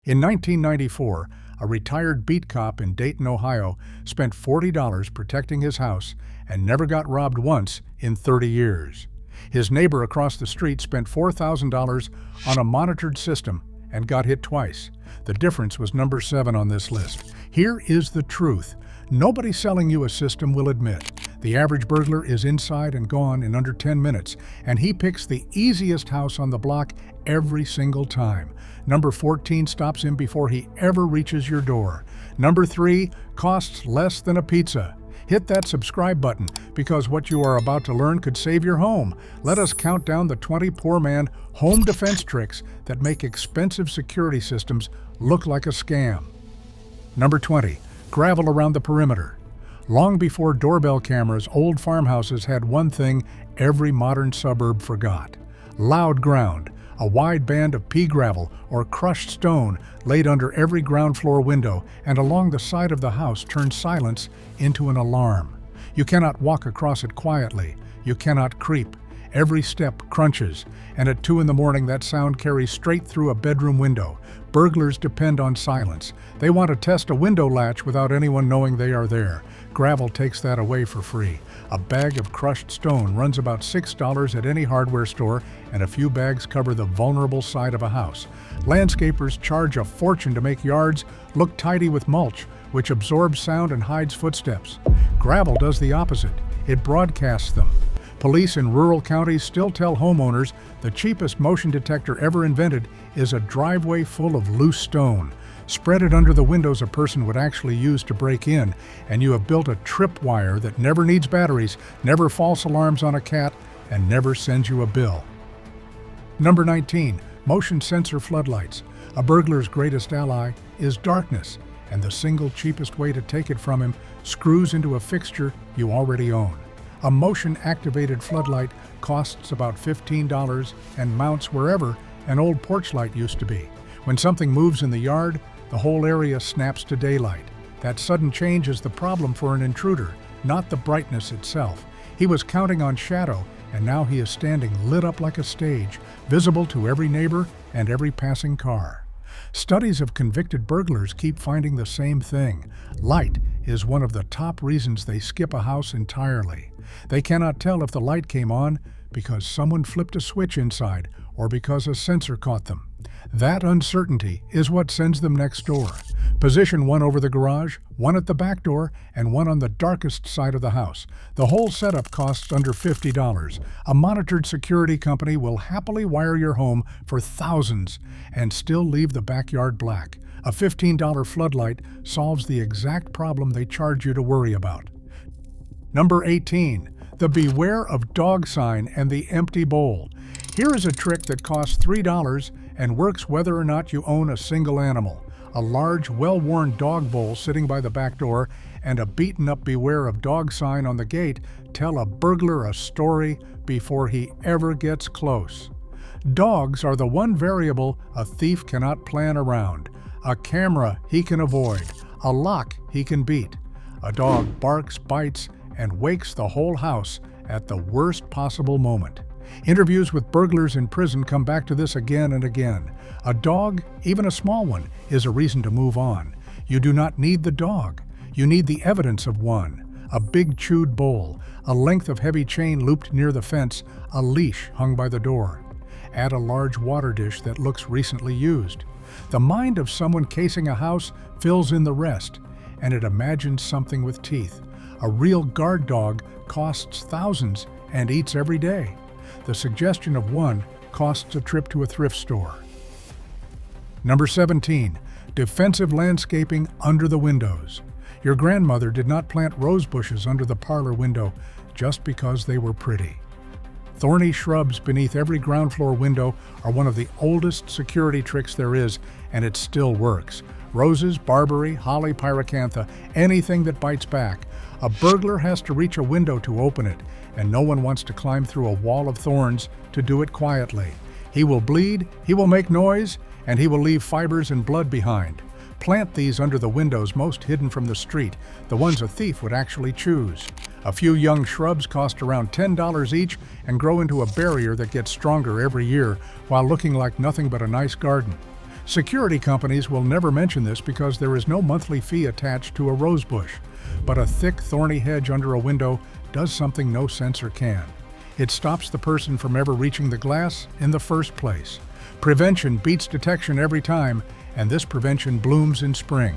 In 1994, a retired beat cop in Dayton, Ohio, spent $40 protecting his house and never got robbed once in 30 years. His neighbor across the street spent $4,000 on a monitored system and got hit twice. The difference was number 7 on this list. Here is the truth. Nobody selling you a system will admit the average burglar is inside and gone in under 10 minutes, and he picks the easiest house on the block every single time. Number 14 stops him before he ever reaches your door. Number 3 costs less than a pizza. Hit that subscribe button, because what you are about to learn could save your home. Let us count down the 20 poor man home defense tricks that make expensive security systems look like a scam. Number 20, gravel around the perimeter. Long before doorbell cameras, old farmhouses had one thing every modern suburb forgot: loud ground. A wide band of pea gravel or crushed stone laid under every ground floor window and along the side of the house turned silence into an alarm. You cannot walk across it quietly. You cannot creep. Every step crunches, and at 2 in the morning that sound carries straight through a bedroom window. Burglars depend on silence. They want to test a window latch without anyone knowing they are there. Gravel takes that away for free. A bag of crushed stone runs about $6 at any hardware store, and a few bags cover the vulnerable side of a house. Landscapers charge a fortune to make yards look tidy with mulch, which absorbs sound and hides footsteps. Gravel does the opposite. It broadcasts them. Police in rural counties still tell homeowners the cheapest motion detector ever invented is a driveway full of loose stone. Spread it under the windows a person would actually use to break in, and you have built a tripwire that never needs batteries, never false alarms on a cat, and never sends you a bill. Number 19, motion sensor floodlights. A burglar's greatest ally is darkness, and the single cheapest way to take it from him screws into a fixture you already own. A motion-activated floodlight costs about $15 and mounts wherever an old porch light used to be. When something moves in the yard, the whole area snaps to daylight. That sudden change is the problem for an intruder, not the brightness itself. He was counting on shadow, and now he is standing lit up like a stage, visible to every neighbor and every passing car. Studies of convicted burglars keep finding the same thing. Light is one of the top reasons they skip a house entirely. They cannot tell if the light came on because someone flipped a switch inside or because a sensor caught them. That uncertainty is what sends them next door. Position one over the garage, one at the back door, and one on the darkest side of the house. The whole setup costs under $50. A monitored security company will happily wire your home for thousands and still leave the backyard black. A $15 floodlight solves the exact problem they charge you to worry about. Number 18, the beware of dog sign and the empty bowl. Here is a trick that costs $3 and works whether or not you own a single animal. A large, well-worn dog bowl sitting by the back door and a beaten-up beware of dog sign on the gate tell a burglar a story before he ever gets close. Dogs are the one variable a thief cannot plan around. A camera he can avoid. A lock he can beat. A dog barks, bites, and wakes the whole house at the worst possible moment. Interviews with burglars in prison come back to this again and again. A dog, even a small one, is a reason to move on. You do not need the dog. You need the evidence of one. A big chewed bowl, a length of heavy chain looped near the fence, a leash hung by the door. Add a large water dish that looks recently used. The mind of someone casing a house fills in the rest, and it imagines something with teeth. A real guard dog costs thousands and eats every day. The suggestion of one costs a trip to a thrift store. Number 17, defensive landscaping under the windows. Your grandmother did not plant rose bushes under the parlor window just because they were pretty. Thorny shrubs beneath every ground floor window are one of the oldest security tricks there is, and it still works. Roses, barberry, holly, pyracantha, anything that bites back. A burglar has to reach a window to open it, and no one wants to climb through a wall of thorns to do it quietly. He will bleed, he will make noise, and he will leave fibers and blood behind. Plant these under the windows most hidden from the street, the ones a thief would actually choose. A few young shrubs cost around $10 each and grow into a barrier that gets stronger every year while looking like nothing but a nice garden. Security companies will never mention this because there is no monthly fee attached to a rose bush, but a thick, thorny hedge under a window does something no sensor can. It stops the person from ever reaching the glass in the first place. Prevention beats detection every time, and this prevention blooms in spring.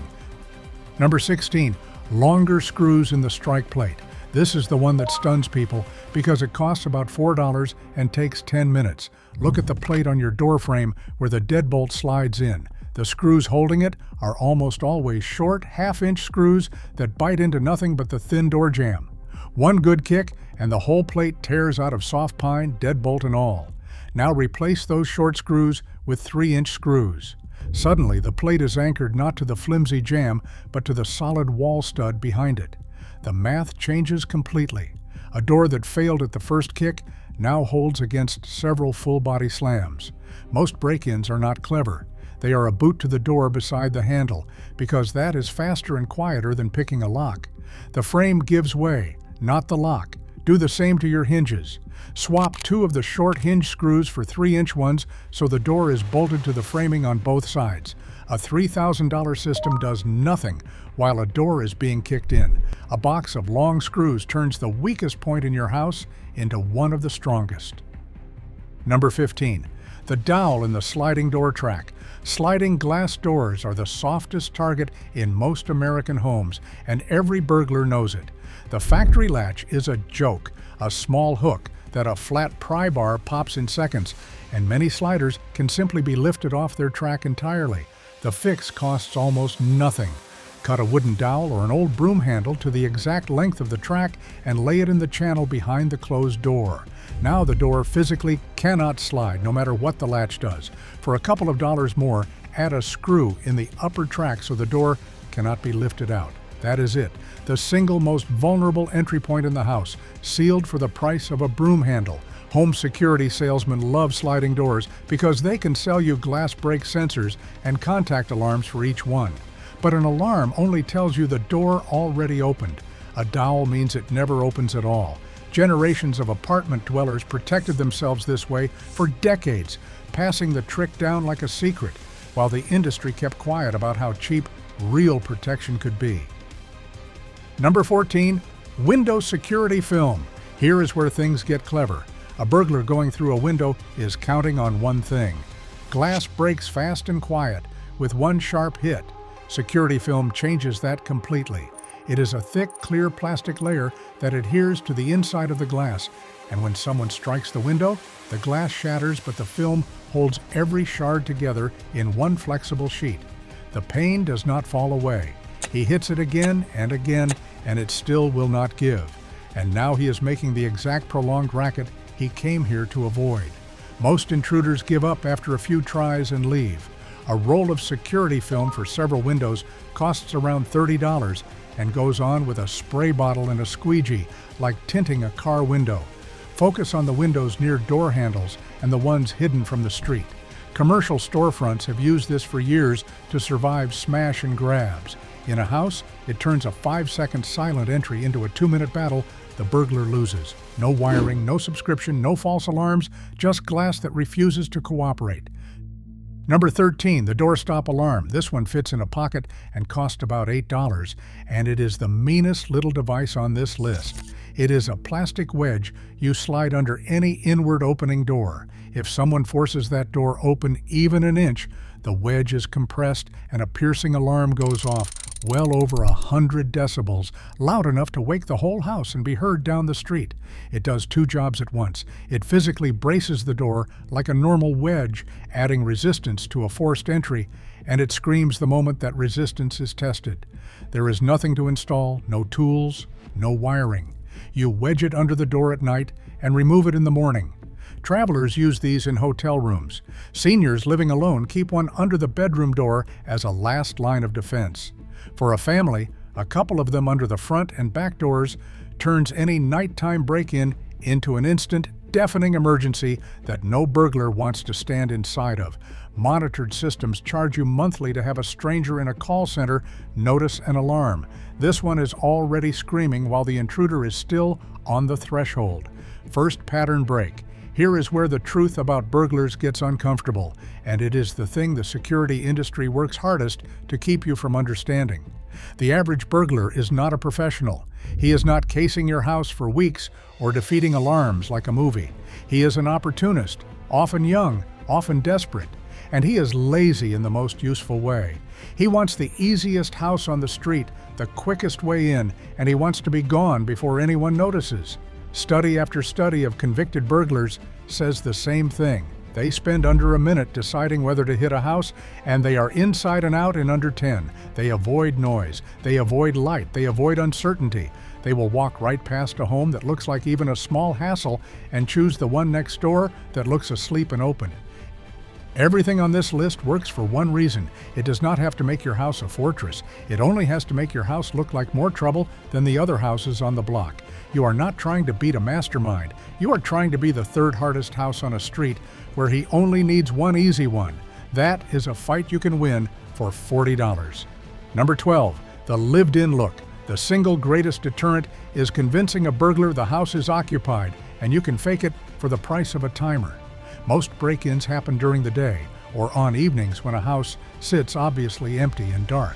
Number 16, longer screws in the strike plate. This is the one that stuns people because it costs about $4 and takes 10 minutes. Look at the plate on your door frame where the deadbolt slides in. The screws holding it are almost always short, half-inch screws that bite into nothing but the thin door jamb. One good kick and the whole plate tears out of soft pine, deadbolt and all. Now replace those short screws with 3-inch screws. Suddenly, the plate is anchored not to the flimsy jamb, but to the solid wall stud behind it. The math changes completely. A door that failed at the first kick now holds against several full-body slams. Most break-ins are not clever. They are a boot to the door beside the handle, because that is faster and quieter than picking a lock. The frame gives way, not the lock. Do the same to your hinges. Swap 2 of the short hinge screws for 3-inch ones so the door is bolted to the framing on both sides. A $3,000 system does nothing while a door is being kicked in. A box of long screws turns the weakest point in your house into one of the strongest. Number 15. The dowel in the sliding door track. Sliding glass doors are the softest target in most American homes, and every burglar knows it. The factory latch is a joke, a small hook that a flat pry bar pops in seconds, and many sliders can simply be lifted off their track entirely. The fix costs almost nothing. Cut a wooden dowel or an old broom handle to the exact length of the track and lay it in the channel behind the closed door. Now the door physically cannot slide, no matter what the latch does. For a couple of dollars more, add a screw in the upper track so the door cannot be lifted out. That is it. The single most vulnerable entry point in the house, sealed for the price of a broom handle. Home security salesmen love sliding doors because they can sell you glass break sensors and contact alarms for each one. But an alarm only tells you the door already opened. A dowel means it never opens at all. Generations of apartment dwellers protected themselves this way for decades, passing the trick down like a secret, while the industry kept quiet about how cheap real protection could be. Number 14, window security film. Here is where things get clever. A burglar going through a window is counting on one thing. Glass breaks fast and quiet with one sharp hit. Security film changes that completely. It is a thick, clear plastic layer that adheres to the inside of the glass, and when someone strikes the window, the glass shatters, but the film holds every shard together in one flexible sheet. The pane does not fall away. He hits it again, and it still will not give. And now he is making the exact prolonged racket he came here to avoid. Most intruders give up after a few tries and leave. A roll of security film for several windows costs around $30 and goes on with a spray bottle and a squeegee, like tinting a car window. Focus on the windows near door handles and the ones hidden from the street. Commercial storefronts have used this for years to survive smash and grabs. In a house, it turns a 5-second silent entry into a 2-minute battle. The burglar loses. No wiring, no subscription, no false alarms, just glass that refuses to cooperate. Number 13, the doorstop alarm. This one fits in a pocket and costs about $8, and it is the meanest little device on this list. It is a plastic wedge you slide under any inward opening door. If someone forces that door open even an inch, the wedge is compressed and a piercing alarm goes off, well over 100 decibels, loud enough to wake the whole house and be heard down the street. It does 2 jobs at once. It physically braces the door like a normal wedge, adding resistance to a forced entry, and it screams the moment that resistance is tested. There is nothing to install, no tools, no wiring. You wedge it under the door at night and remove it in the morning. Travelers use these in hotel rooms. Seniors living alone keep one under the bedroom door as a last line of defense. For a family, a couple of them under the front and back doors turns any nighttime break-in into an instant, deafening emergency that no burglar wants to stand inside of. Monitored systems charge you monthly to have a stranger in a call center notice an alarm. This one is already screaming while the intruder is still on the threshold. First pattern break. Here is where the truth about burglars gets uncomfortable, and it is the thing the security industry works hardest to keep you from understanding. The average burglar is not a professional. He is not casing your house for weeks or defeating alarms like a movie. He is an opportunist, often young, often desperate, and he is lazy in the most useful way. He wants the easiest house on the street, the quickest way in, and he wants to be gone before anyone notices. Study after study of convicted burglars says the same thing. They spend under a minute deciding whether to hit a house, and they are inside and out in under 10. They avoid noise, they avoid light, they avoid uncertainty. They will walk right past a home that looks like even a small hassle and choose the one next door that looks asleep and open. Everything on this list works for one reason. It does not have to make your house a fortress. It only has to make your house look like more trouble than the other houses on the block. You are not trying to beat a mastermind. You are trying to be the third hardest house on a street where he only needs one easy one. That is a fight you can win for $40. Number 12, the lived-in look. The single greatest deterrent is convincing a burglar the house is occupied, and you can fake it for the price of a timer. Most break-ins happen during the day or on evenings when a house sits obviously empty and dark.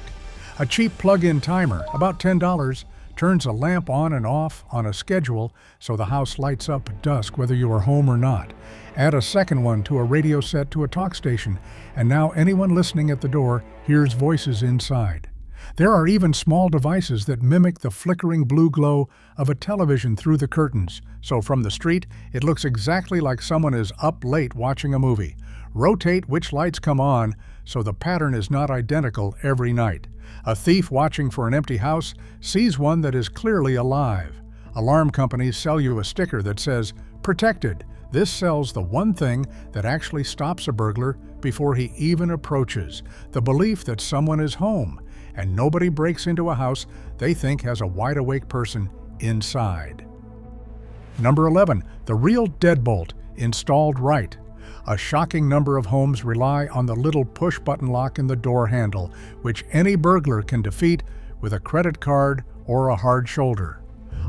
A cheap plug-in timer, about $10, turns a lamp on and off on a schedule so the house lights up at dusk whether you are home or not. Add a second one to a radio set to a talk station, and now anyone listening at the door hears voices inside. There are even small devices that mimic the flickering blue glow of a television through the curtains, so from the street it looks exactly like someone is up late watching a movie. Rotate which lights come on so the pattern is not identical every night. A thief watching for an empty house sees one that is clearly alive. Alarm companies sell you a sticker that says, "Protected." This sells the one thing that actually stops a burglar before he even approaches, the belief that someone is home, and nobody breaks into a house they think has a wide-awake person inside. Number 11, the real deadbolt, installed right. A shocking number of homes rely on the little push-button lock in the door handle, which any burglar can defeat with a credit card or a hard shoulder.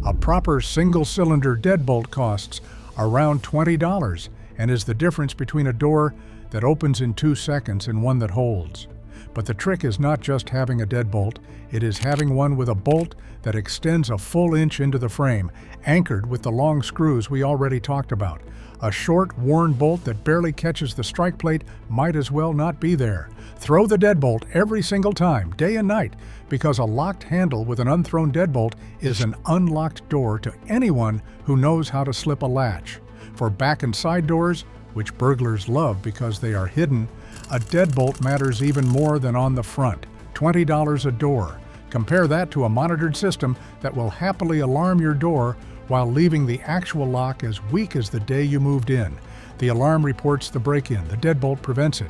A proper single-cylinder deadbolt costs around $20 and is the difference between a door that opens in 2 seconds and one that holds. But the trick is not just having a deadbolt, it is having one with a bolt that extends a full inch into the frame, anchored with the long screws we already talked about. A short, worn bolt that barely catches the strike plate might as well not be there. Throw the deadbolt every single time, day and night, because a locked handle with an unthrown deadbolt is an unlocked door to anyone who knows how to slip a latch. For back and side doors, which burglars love because they are hidden, a deadbolt matters even more than on the front, $20 a door. Compare that to a monitored system that will happily alarm your door while leaving the actual lock as weak as the day you moved in. The alarm reports the break-in, the deadbolt prevents it.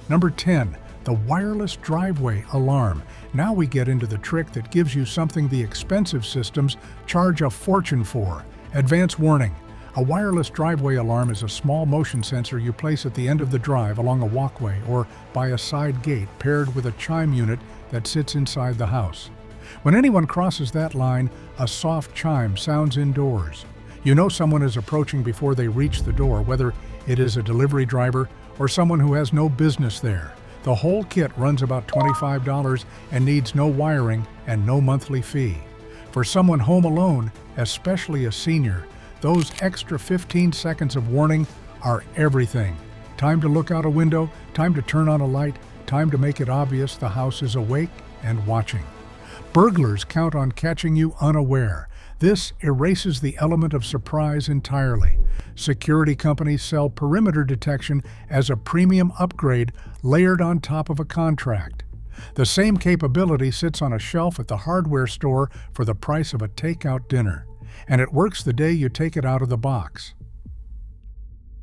Number 10, the wireless driveway alarm. Now we get into the trick that gives you something the expensive systems charge a fortune for: advance warning. A wireless driveway alarm is a small motion sensor you place at the end of the drive along a walkway or by a side gate paired with a chime unit that sits inside the house. When anyone crosses that line, a soft chime sounds indoors. You know someone is approaching before they reach the door, whether it is a delivery driver or someone who has no business there. The whole kit runs about $25 and needs no wiring and no monthly fee. For someone home alone, especially a senior, those extra 15 seconds of warning are everything. Time to look out a window, time to turn on a light, time to make it obvious the house is awake and watching. Burglars count on catching you unaware. This erases the element of surprise entirely. Security companies sell perimeter detection as a premium upgrade layered on top of a contract. The same capability sits on a shelf at the hardware store for the price of a takeout dinner, and it works the day you take it out of the box.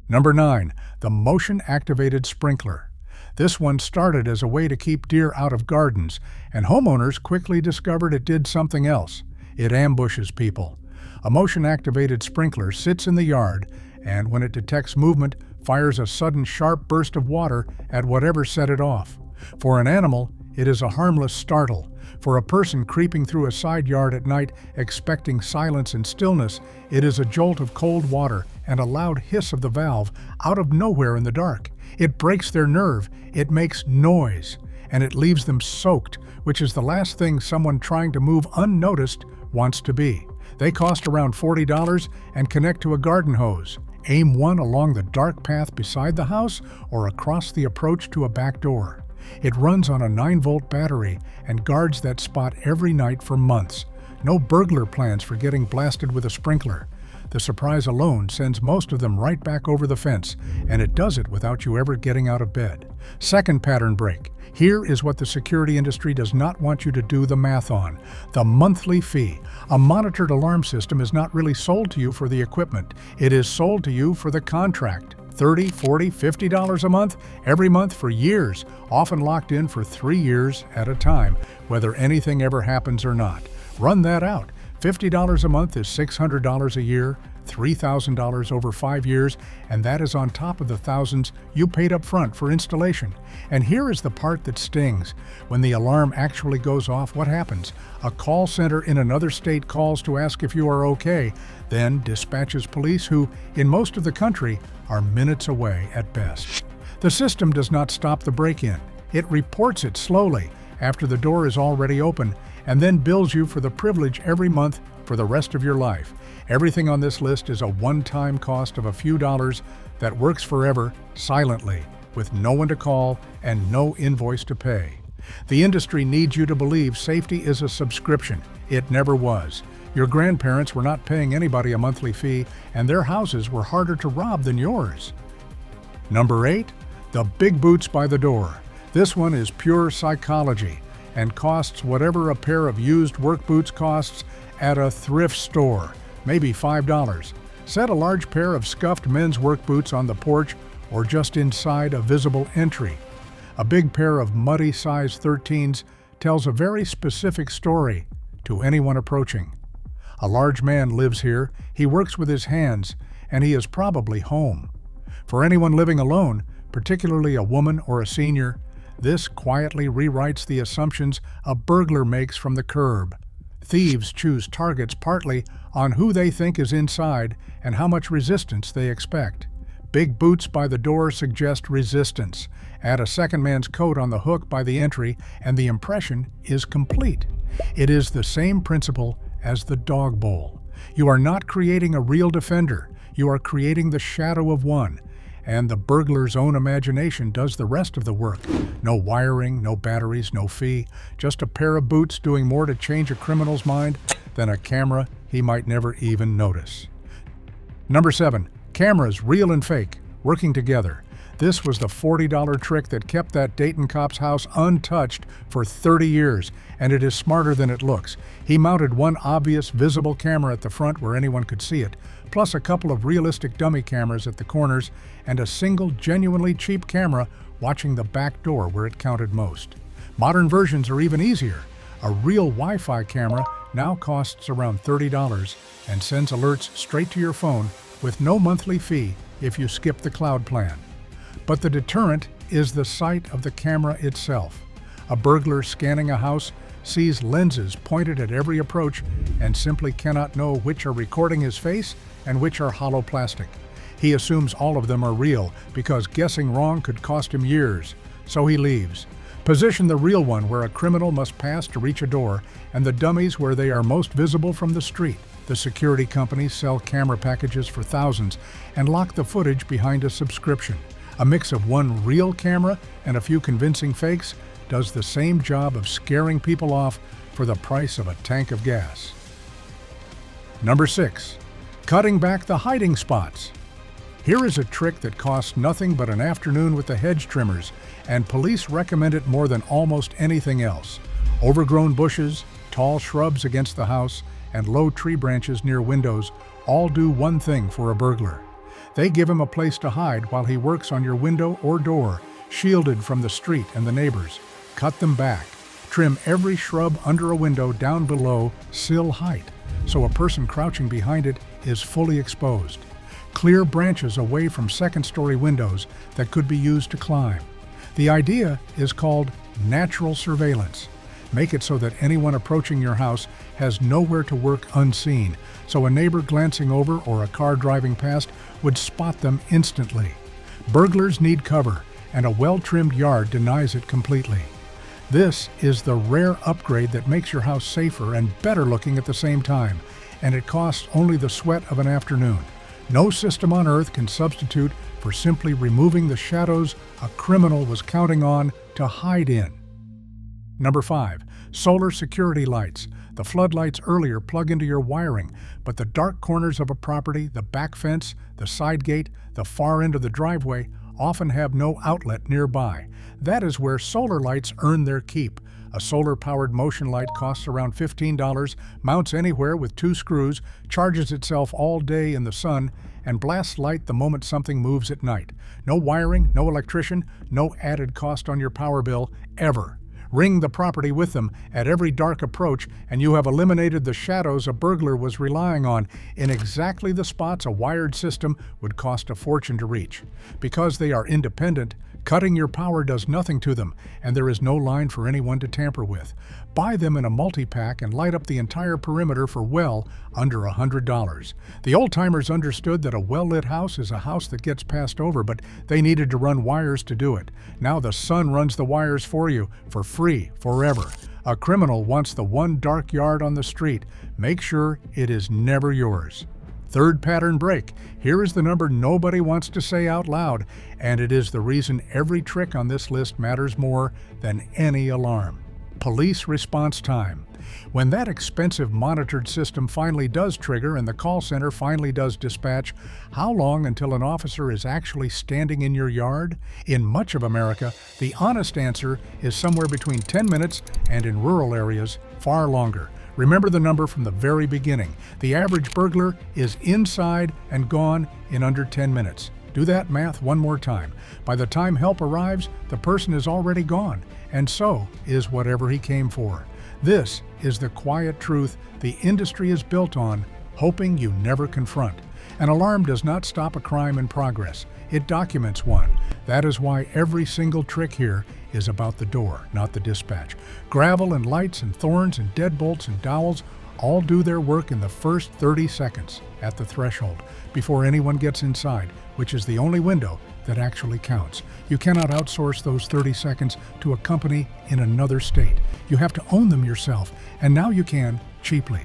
Number 9, the motion-activated sprinkler. This one started as a way to keep deer out of gardens, and homeowners quickly discovered it did something else. It ambushes people. A motion-activated sprinkler sits in the yard, and when it detects movement, fires a sudden sharp burst of water at whatever set it off. For an animal, it is a harmless startle. For a person creeping through a side yard at night expecting silence and stillness, it is a jolt of cold water and a loud hiss of the valve out of nowhere in the dark. It breaks their nerve, it makes noise, and it leaves them soaked, which is the last thing someone trying to move unnoticed wants to be. They cost around $40 and connect to a garden hose. Aim one along the dark path beside the house or across the approach to a back door. It runs on a 9-volt battery and guards that spot every night for months. No burglar plans for getting blasted with a sprinkler. The surprise alone sends most of them right back over the fence, and it does it without you ever getting out of bed. Second pattern break. Here is what the security industry does not want you to do the math on: the monthly fee. A monitored alarm system is not really sold to you for the equipment. It is sold to you for the contract. $30, $40, $50 a month, every month for years, often locked in for 3 years at a time, whether anything ever happens or not. Run that out. $50 a month is $600 a year, $3,000 over 5 years, and that is on top of the thousands you paid up front for installation. And here is the part that stings. When the alarm actually goes off, what happens? A call center in another state calls to ask if you are okay, then dispatches police who, in most of the country, are minutes away at best. The system does not stop the break-in. It reports it slowly after the door is already open, and then bills you for the privilege every month for the rest of your life. Everything on this list is a one-time cost of a few dollars that works forever, silently, with no one to call and no invoice to pay. The industry needs you to believe safety is a subscription. It never was. Your grandparents were not paying anybody a monthly fee, and their houses were harder to rob than yours. Number 8, the big boots by the door. This one is pure psychology and costs whatever a pair of used work boots costs at a thrift store, maybe $5. Set a large pair of scuffed men's work boots on the porch or just inside a visible entry. A big pair of muddy size 13s tells a very specific story to anyone approaching. A large man lives here, he works with his hands, and he is probably home. For anyone living alone, particularly a woman or a senior, this quietly rewrites the assumptions a burglar makes from the curb. Thieves choose targets partly on who they think is inside and how much resistance they expect. Big boots by the door suggest resistance. Add a second man's coat on the hook by the entry, and the impression is complete. It is the same principle as the dog bowl. You are not creating a real defender, you are creating the shadow of one, and the burglar's own imagination does the rest of the work. No wiring, no batteries, no fee, just a pair of boots doing more to change a criminal's mind than a camera he might never even notice. Number 7, cameras, real and fake, working together. This was the $40 trick that kept that Dayton cop's house untouched for 30 years, and it is smarter than it looks. He mounted one obvious, visible camera at the front where anyone could see it, plus a couple of realistic dummy cameras at the corners, and a single, genuinely cheap camera watching the back door where it counted most. Modern versions are even easier. A real Wi-Fi camera now costs around $30 and sends alerts straight to your phone with no monthly fee if you skip the cloud plan. But the deterrent is the sight of the camera itself. A burglar scanning a house sees lenses pointed at every approach and simply cannot know which are recording his face and which are hollow plastic. He assumes all of them are real because guessing wrong could cost him years, so he leaves. Position the real one where a criminal must pass to reach a door, and the dummies where they are most visible from the street. The security companies sell camera packages for thousands and lock the footage behind a subscription. A mix of one real camera and a few convincing fakes does the same job of scaring people off for the price of a tank of gas. Number 6, cutting back the hiding spots. Here is a trick that costs nothing but an afternoon with the hedge trimmers, and police recommend it more than almost anything else. Overgrown bushes, tall shrubs against the house, and low tree branches near windows all do one thing for a burglar. They give him a place to hide while he works on your window or door, shielded from the street and the neighbors. Cut them back. Trim every shrub under a window down below sill height, so a person crouching behind it is fully exposed. Clear branches away from second-story windows that could be used to climb. The idea is called natural surveillance. Make it so that anyone approaching your house has nowhere to work unseen, so a neighbor glancing over or a car driving past would spot them instantly. Burglars need cover, and a well-trimmed yard denies it completely. This is the rare upgrade that makes your house safer and better looking at the same time, and it costs only the sweat of an afternoon. No system on earth can substitute for simply removing the shadows a criminal was counting on to hide in. Number 5. Solar security lights. The floodlights earlier plug into your wiring, but the dark corners of a property, the back fence, the side gate, the far end of the driveway often have no outlet nearby. That is where solar lights earn their keep. A solar-powered motion light costs around $15, mounts anywhere with 2 screws, charges itself all day in the sun, and blasts light the moment something moves at night. No wiring, no electrician, no added cost on your power bill, ever. Ring the property with them at every dark approach, and you have eliminated the shadows a burglar was relying on in exactly the spots a wired system would cost a fortune to reach. Because they are independent, cutting your power does nothing to them, and there is no line for anyone to tamper with. Buy them in a multi-pack and light up the entire perimeter for well under $100. The old-timers understood that a well-lit house is a house that gets passed over, but they needed to run wires to do it. Now the sun runs the wires for you, for free, forever. A criminal wants the one dark yard on the street. Make sure it is never yours. Third pattern break. Here is the number nobody wants to say out loud, and it is the reason every trick on this list matters more than any alarm. Police response time. When that expensive monitored system finally does trigger and the call center finally does dispatch, how long until an officer is actually standing in your yard? In much of America, the honest answer is somewhere between 10 minutes and in rural areas, far longer. Remember the number from the very beginning. The average burglar is inside and gone in under 10 minutes. Do that math one more time. By the time help arrives, the person is already gone, and so is whatever he came for. This is the quiet truth the industry is built on, hoping you never confront. An alarm does not stop a crime in progress. It documents one. That is why every single trick here is about the door, not the dispatch. Gravel and lights and thorns and deadbolts and dowels all do their work in the first 30 seconds at the threshold, before anyone gets inside, which is the only window that actually counts. You cannot outsource those 30 seconds to a company in another state. You have to own them yourself, and now you can cheaply.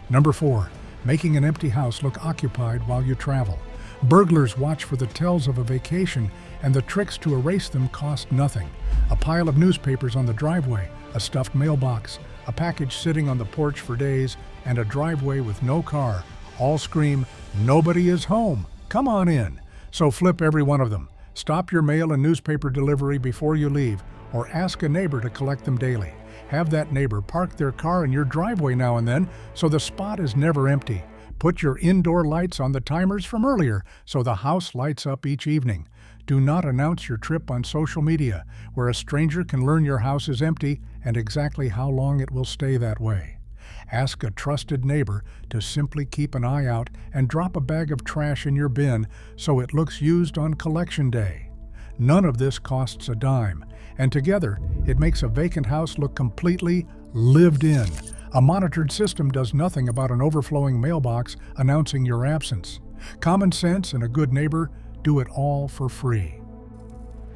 Number 4. Making an empty house look occupied while you travel. Burglars watch for the tells of a vacation, and the tricks to erase them cost nothing. A pile of newspapers on the driveway, a stuffed mailbox, a package sitting on the porch for days, and a driveway with no car all scream, "Nobody is home, come on in." So flip every one of them. Stop your mail and newspaper delivery before you leave, or ask a neighbor to collect them daily. Have that neighbor park their car in your driveway now and then, so the spot is never empty. Put your indoor lights on the timers from earlier, so the house lights up each evening. Do not announce your trip on social media, where a stranger can learn your house is empty and exactly how long it will stay that way. Ask a trusted neighbor to simply keep an eye out and drop a bag of trash in your bin so it looks used on collection day. None of this costs a dime, and together it makes a vacant house look completely lived in. A monitored system does nothing about an overflowing mailbox announcing your absence. Common sense and a good neighbor do it all for free.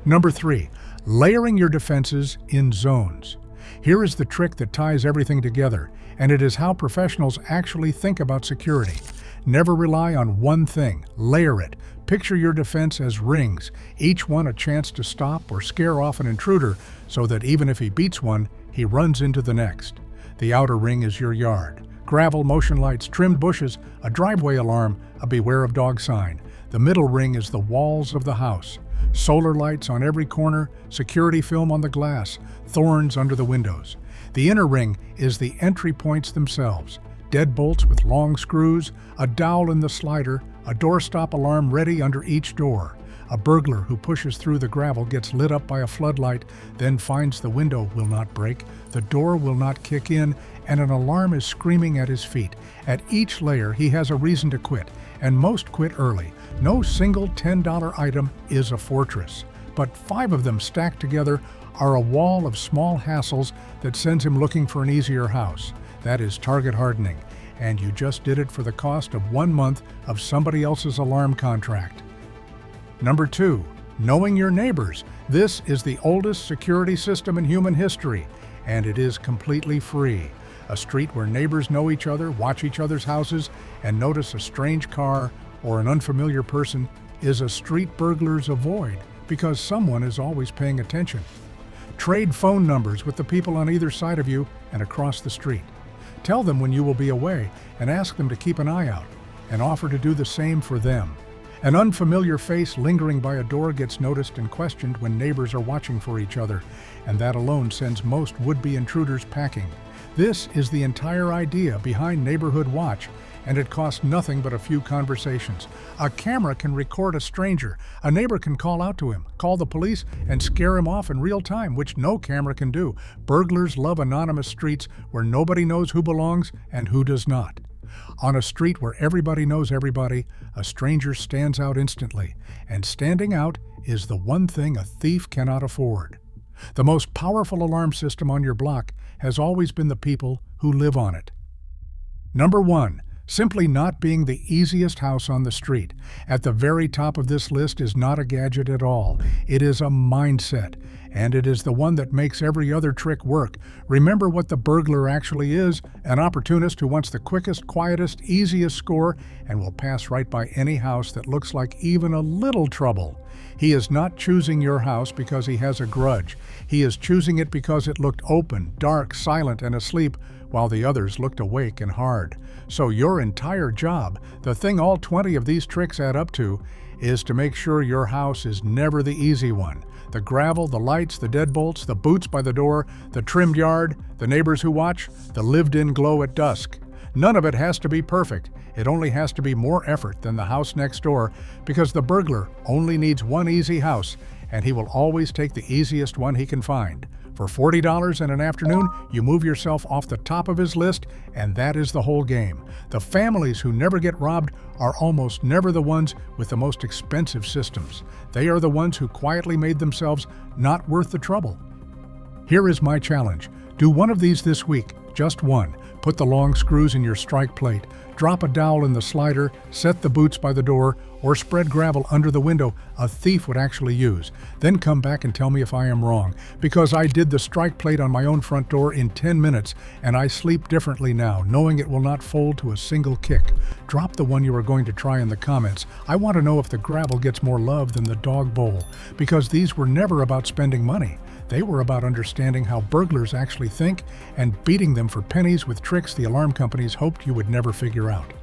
Number 3, layering your defenses in zones. Here is the trick that ties everything together, and it is how professionals actually think about security. Never rely on one thing. Layer it. Picture your defense as rings, each one a chance to stop or scare off an intruder, so that even if he beats one, he runs into the next. The outer ring is your yard. Gravel, motion lights, trimmed bushes, a driveway alarm, a beware of dog sign. The middle ring is the walls of the house. Solar lights on every corner, security film on the glass, thorns under the windows. The inner ring is the entry points themselves. Deadbolts with long screws, a dowel in the slider, a doorstop alarm ready under each door. A burglar who pushes through the gravel gets lit up by a floodlight, then finds the window will not break, the door will not kick in, and an alarm is screaming at his feet. At each layer, he has a reason to quit, and most quit early. No single $10 item is a fortress, but 5 of them stacked together are a wall of small hassles that sends him looking for an easier house. That is target hardening, and you just did it for the cost of 1 month of somebody else's alarm contract. Number 2, knowing your neighbors. This is the oldest security system in human history, and it is completely free. A street where neighbors know each other, watch each other's houses, and notice a strange car or an unfamiliar person is a street burglars avoid because someone is always paying attention. Trade phone numbers with the people on either side of you and across the street. Tell them when you will be away and ask them to keep an eye out, and offer to do the same for them. An unfamiliar face lingering by a door gets noticed and questioned when neighbors are watching for each other, and that alone sends most would-be intruders packing. This is the entire idea behind Neighborhood Watch, and it costs nothing but a few conversations. A camera can record a stranger. A neighbor can call out to him, call the police, and scare him off in real time, which no camera can do. Burglars love anonymous streets where nobody knows who belongs and who does not. On a street where everybody knows everybody, a stranger stands out instantly, and standing out is the one thing a thief cannot afford. The most powerful alarm system on your block has always been the people who live on it. Number 1, simply not being the easiest house on the street. At the very top of this list is not a gadget at all. It is a mindset, and it is the one that makes every other trick work. Remember what the burglar actually is: an opportunist who wants the quickest, quietest, easiest score and will pass right by any house that looks like even a little trouble. He is not choosing your house because he has a grudge. He is choosing it because it looked open, dark, silent, and asleep, while the others looked awake and hard. So your entire job, the thing all 20 of these tricks add up to, is to make sure your house is never the easy one. The gravel, the lights, the deadbolts, the boots by the door, the trimmed yard, the neighbors who watch, the lived-in glow at dusk. None of it has to be perfect. It only has to be more effort than the house next door, because the burglar only needs one easy house, and he will always take the easiest one he can find. For $40 in an afternoon, you move yourself off the top of his list, and that is the whole game. The families who never get robbed are almost never the ones with the most expensive systems. They are the ones who quietly made themselves not worth the trouble. Here is my challenge. Do one of these this week, just one. Put the long screws in your strike plate, drop a dowel in the slider, set the boots by the door, or spread gravel under the window a thief would actually use. Then come back and tell me if I am wrong, because I did the strike plate on my own front door in 10 minutes, and I sleep differently now, knowing it will not fold to a single kick. Drop the one you are going to try in the comments. I want to know if the gravel gets more love than the dog bowl, because these were never about spending money. They were about understanding how burglars actually think and beating them for pennies with tricks the alarm companies hoped you would never figure out.